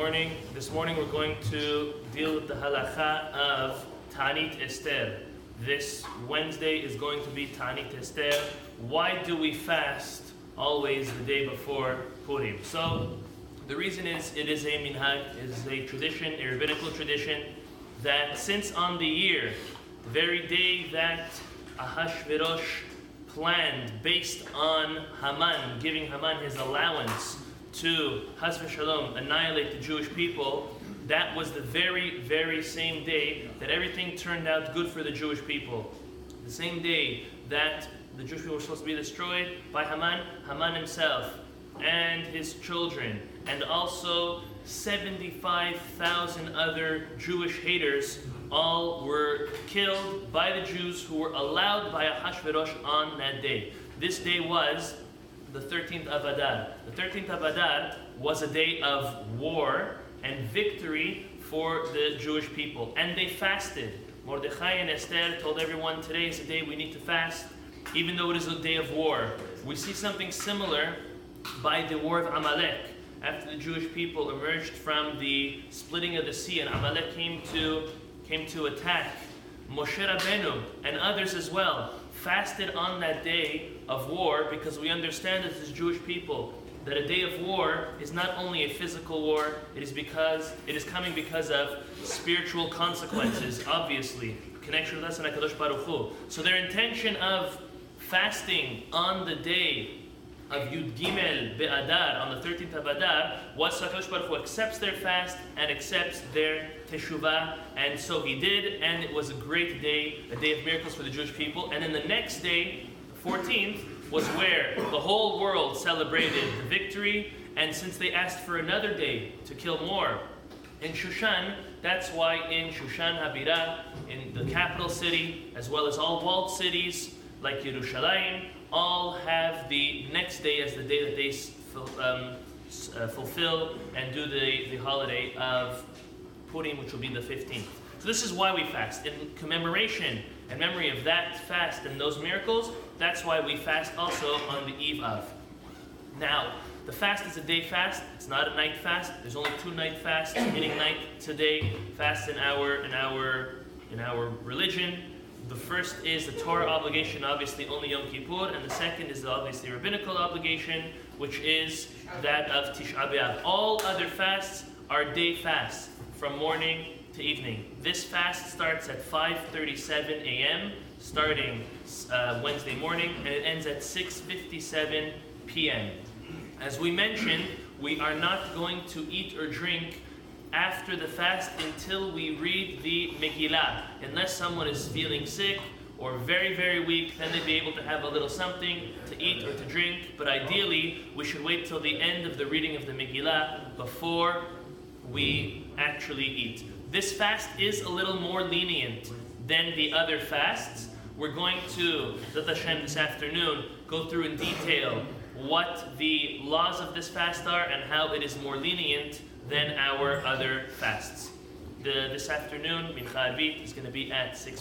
morning. This morning we're going to deal with the halakha of Ta'anit Ester. This Wednesday is going to be Ta'anit Ester. Why do we fast always the day before Purim? So the reason is it is a minhag, it is a tradition, a rabbinical tradition, that since on the year, the very day that Ahashverosh planned based on Haman, giving Haman his allowance to Chas v'Shalom annihilate the Jewish people, that was the very, very same day that everything turned out good for the Jewish people. The same day that the Jewish people were supposed to be destroyed by Haman himself and his children, and also 75,000 other Jewish haters, all were killed by the Jews who were allowed by Ahashverosh on that day. This day was the 13th of Adar. The 13th of Adar was a day of war and victory for the Jewish people. And they fasted. Mordechai and Esther told everyone, today is the day we need to fast, even though it is a day of war. We see something similar by the war of Amalek. After the Jewish people emerged from the splitting of the sea and Amalek came to attack, Moshe Rabbeinu and others as well fasted on that day of war, because we understand as Jewish people that a day of war is not only a physical war, it is coming because of spiritual consequences, obviously. Connection with us and HaKadosh Baruch Hu. So their intention of fasting on the day of Yud Gimel Be'adar, on the 13th of Adar, was so HaKadosh Baruch Hu accepts their fast and accepts their teshuvah, and so he did, and it was a great day, a day of miracles for the Jewish people. And then the next day, the 14th, was where the whole world celebrated the victory, and since they asked for another day to kill more in Shushan, that's why in Shushan Habirah, in the capital city, as well as all walled cities like Yerushalayim, all have the next day as the day that they fulfill and do the holiday of Purim, which will be the 15th. So this is why we fast. In commemoration and memory of that fast and those miracles, that's why we fast also on the eve of. Now, the fast is a day fast. It's not a night fast. There's only 2 night fasts, meaning night today fast in our religion. The first is the Torah obligation, obviously only Yom Kippur, and the second is obviously rabbinical obligation, which is that of Tisha B'Av. All other fasts are day fasts, from morning to evening. This fast starts at 5:37 a.m., starting Wednesday morning, and it ends at 6:57 p.m. As we mentioned, we are not going to eat or drink after the fast until we read the Megillah. Unless someone is feeling sick or very, very weak, then they'd be able to have a little something to eat or to drink. But ideally, we should wait till the end of the reading of the Megillah before we actually eat. This fast is a little more lenient than the other fasts. We're going to, Zat Hashem, this afternoon, go through in detail what the laws of this fast are and how it is more lenient than our other fasts. This afternoon, Mincha Arvit is going to be at 6.